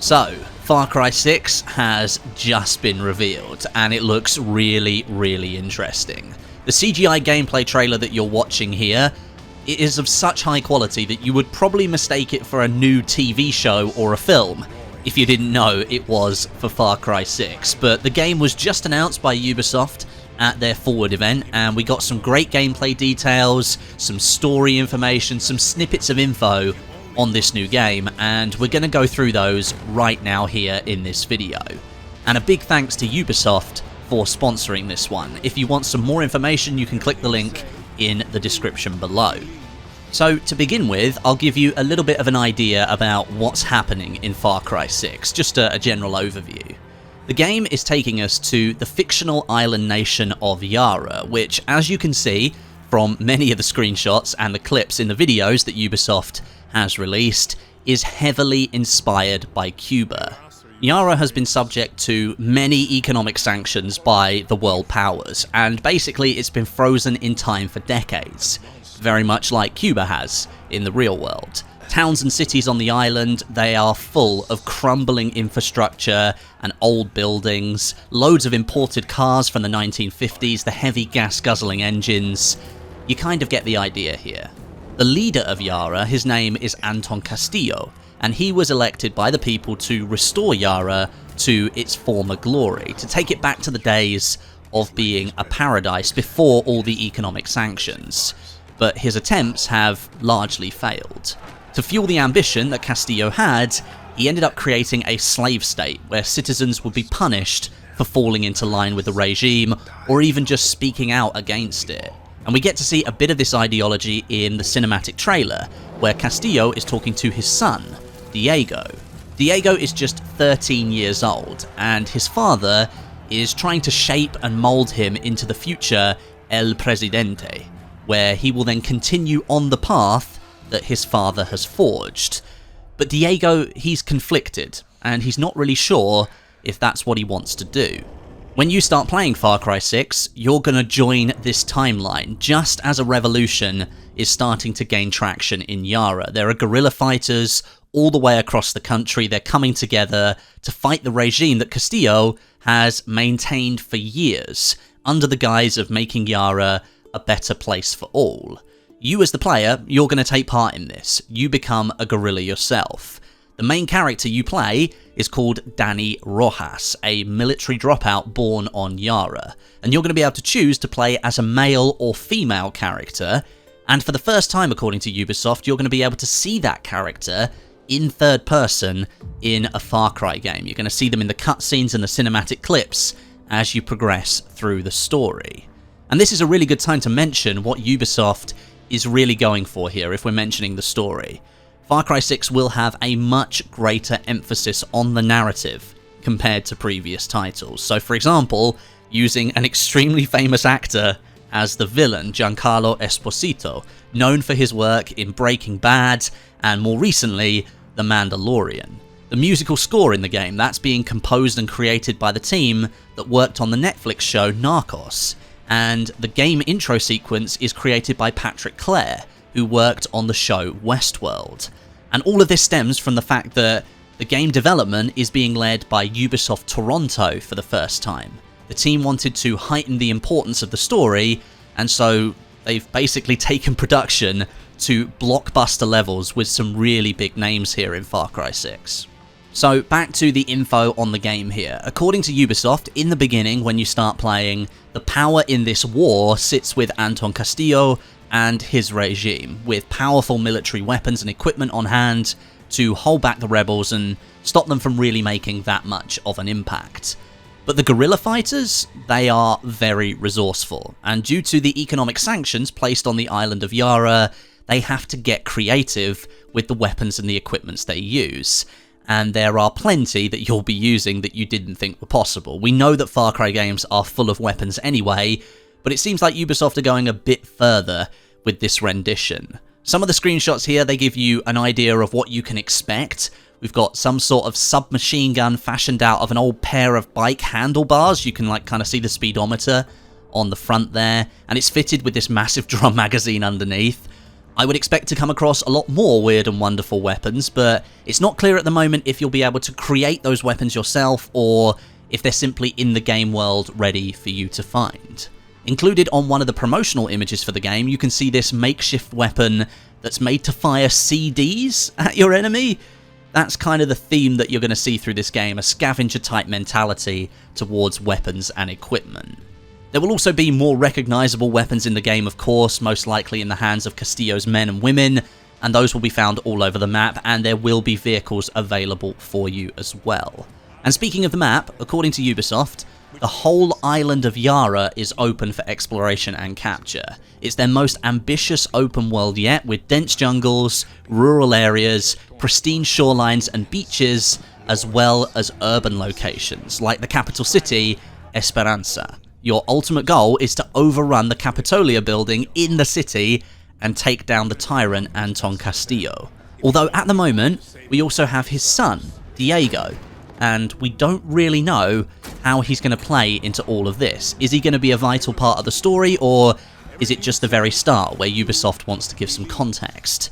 So, Far Cry 6 has just been revealed, and it looks really, really interesting. The CGI gameplay trailer that you're watching here, it is of such high quality that you would probably mistake it for a new TV show or a film if you didn't know it was for Far Cry 6. But the game was just announced by Ubisoft at their Forward event, and we got some great gameplay details, some story information, some snippets of info on this new game, and we're going to go through those right now here in this video. And a big thanks to Ubisoft for sponsoring this one. If you want some more information, you can click the link in the description below. So to begin with, I'll give you a little bit of an idea about what's happening in Far Cry 6, just a general overview. The game is taking us to the fictional island nation of Yara, which, as you can see from many of the screenshots and the clips in the videos that Ubisoft has released, is heavily inspired by Cuba. Yara has been subject to many economic sanctions by the world powers, and basically it's been frozen in time for decades, very much like Cuba has in the real world. Towns and cities on the island, they are full of crumbling infrastructure and old buildings, loads of imported cars from the 1950s, the heavy gas-guzzling engines. You kind of get the idea here. The leader of Yara, his name is Anton Castillo, and he was elected by the people to restore Yara to its former glory, to take it back to the days of being a paradise before all the economic sanctions. But his attempts have largely failed. To fuel the ambition that Castillo had, he ended up creating a slave state where citizens would be punished for falling into line with the regime or even just speaking out against it. And we get to see a bit of this ideology in the cinematic trailer, where Castillo is talking to his son, Diego. Diego is just 13 years old, and his father is trying to shape and mold him into the future El Presidente, where he will then continue on the path that his father has forged. But Diego, he's conflicted, and he's not really sure if that's what he wants to do. When you start playing Far Cry 6, you're going to join this timeline, just as a revolution is starting to gain traction in Yara. There are guerrilla fighters all the way across the country. They're coming together to fight the regime that Castillo has maintained for years, under the guise of making Yara a better place for all. You as the player, you're going to take part in this. You become a guerrilla yourself. The main character you play is called Danny Rojas, a military dropout born on Yara, and you're going to be able to choose to play as a male or female character, and for the first time, according to Ubisoft, you're going to be able to see that character in third person in a Far Cry game. You're going to see them in the cutscenes and the cinematic clips as you progress through the story. And this is a really good time to mention what Ubisoft is really going for here if we're mentioning the story. Far Cry 6 will have a much greater emphasis on the narrative compared to previous titles. So for example, using an extremely famous actor as the villain, Giancarlo Esposito, known for his work in Breaking Bad and more recently, The Mandalorian. The musical score in the game, that's being composed and created by the team that worked on the Netflix show Narcos, and the game intro sequence is created by Patrick Clare, who worked on the show Westworld. And all of this stems from the fact that the game development is being led by Ubisoft Toronto for the first time. The team wanted to heighten the importance of the story, and so they've basically taken production to blockbuster levels with some really big names here in Far Cry 6. So back to the info on the game here. According to Ubisoft, in the beginning when you start playing, the power in this war sits with Anton Castillo and his regime, with powerful military weapons and equipment on hand to hold back the rebels and stop them from really making that much of an impact. But the guerrilla fighters, they are very resourceful, and due to the economic sanctions placed on the island of Yara, they have to get creative with the weapons and the equipments they use. And there are plenty that you'll be using that you didn't think were possible. We know that Far Cry games are full of weapons anyway, but it seems like Ubisoft are going a bit further with this rendition. Some of the screenshots here, they give you an idea of what you can expect. We've got some sort of submachine gun fashioned out of an old pair of bike handlebars. You can kind of see the speedometer on the front there, and it's fitted with this massive drum magazine underneath. I would expect to come across a lot more weird and wonderful weapons, but it's not clear at the moment if you'll be able to create those weapons yourself or if they're simply in the game world ready for you to find. Included on one of the promotional images for the game, you can see this makeshift weapon that's made to fire CDs at your enemy. That's kind of the theme that you're going to see through this game, a scavenger-type mentality towards weapons and equipment. There will also be more recognisable weapons in the game, of course, most likely in the hands of Castillo's men and women, and those will be found all over the map, and there will be vehicles available for you as well. And speaking of the map, according to Ubisoft, the whole island of Yara is open for exploration and capture. It's their most ambitious open world yet, with dense jungles, rural areas, pristine shorelines and beaches, as well as urban locations, like the capital city, Esperanza. Your ultimate goal is to overrun the Capitolia building in the city and take down the tyrant Anton Castillo. Although at the moment, we also have his son, Diego, and we don't really know how he's going to play into all of this. Is he going to be a vital part of the story, or is it just the very start where Ubisoft wants to give some context?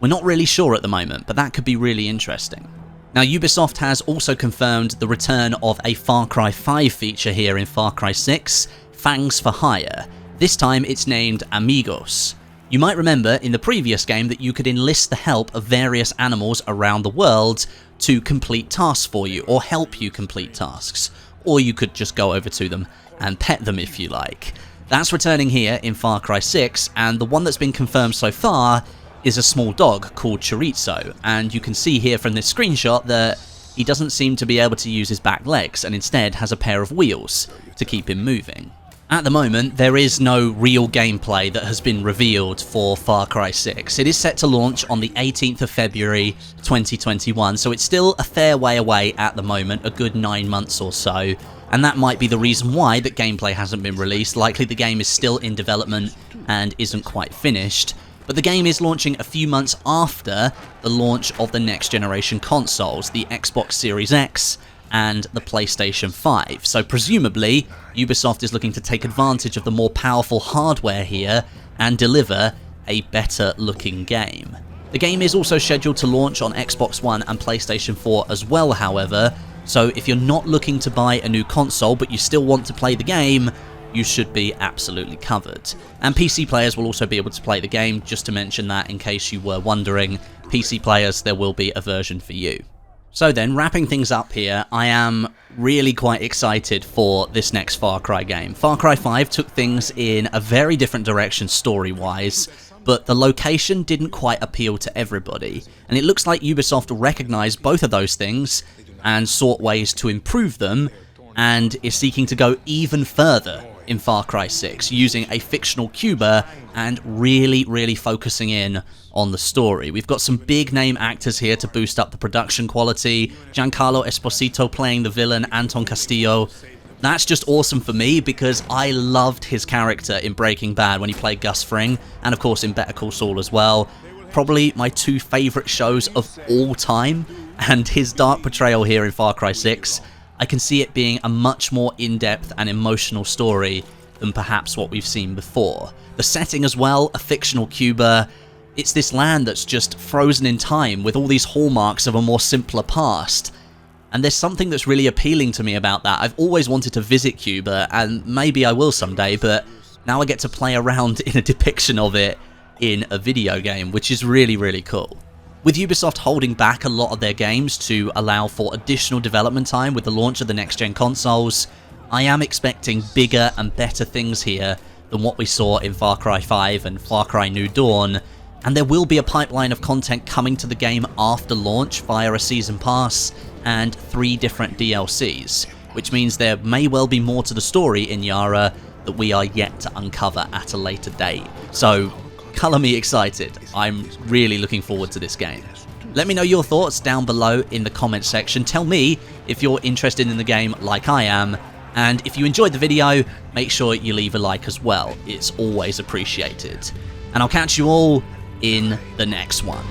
We're not really sure at the moment, but that could be really interesting. Now, Ubisoft has also confirmed the return of a Far Cry 5 feature here in Far Cry 6, Fangs for Hire. This time it's named Amigos. You might remember in the previous game that you could enlist the help of various animals around the world to complete tasks for you, or help you complete tasks. Or you could just go over to them and pet them if you like. That's returning here in Far Cry 6, and the one that's been confirmed so far is a small dog called Chorizo, and you can see here from this screenshot that he doesn't seem to be able to use his back legs and instead has a pair of wheels to keep him moving. At the moment, there is no real gameplay that has been revealed for Far Cry 6. It is set to launch on the 18th of February 2021, so it's still a fair way away at the moment, a good 9 months or so, and that might be the reason why that gameplay hasn't been released. Likely the game is still in development and isn't quite finished. But the game is launching a few months after the launch of the next generation consoles, the Xbox Series X and the PlayStation 5. So presumably, Ubisoft is looking to take advantage of the more powerful hardware here and deliver a better looking game. The game is also scheduled to launch on Xbox One and PlayStation 4 as well, however, so if you're not looking to buy a new console but you still want to play the game, you should be absolutely covered. And PC players will also be able to play the game, just to mention that in case you were wondering. PC players, there will be a version for you. So then, wrapping things up here, I am really quite excited for this next Far Cry game. Far Cry 5 took things in a very different direction story-wise, but the location didn't quite appeal to everybody. And it looks like Ubisoft recognised both of those things and sought ways to improve them, and is seeking to go even further in Far Cry 6, using a fictional Cuba and really focusing in on the story. We've got some big name actors here to boost up the production quality. Giancarlo Esposito playing the villain Anton Castillo. That's just awesome for me because I loved his character in Breaking Bad when he played Gus Fring, and of course in Better Call Saul as well. Probably my two favourite shows of all time, and his dark portrayal here in Far Cry 6, I can see it being a much more in-depth and emotional story than perhaps what we've seen before. The setting as well, a fictional Cuba. It's this land that's just frozen in time with all these hallmarks of a more simpler past. And there's something that's really appealing to me about that. I've always wanted to visit Cuba, and maybe I will someday, but now I get to play around in a depiction of it in a video game, which is really cool. With Ubisoft holding back a lot of their games to allow for additional development time with the launch of the next-gen consoles, I am expecting bigger and better things here than what we saw in Far Cry 5 and Far Cry New Dawn, and there will be a pipeline of content coming to the game after launch via a Season Pass and 3 different DLCs, which means there may well be more to the story in Yara that we are yet to uncover at a later date. So, colour me excited. I'm really looking forward to this game. Let me know your thoughts down below in the comments section. Tell me if you're interested in the game like I am, and if you enjoyed the video, make sure you leave a like as well. It's always appreciated. And I'll catch you all in the next one.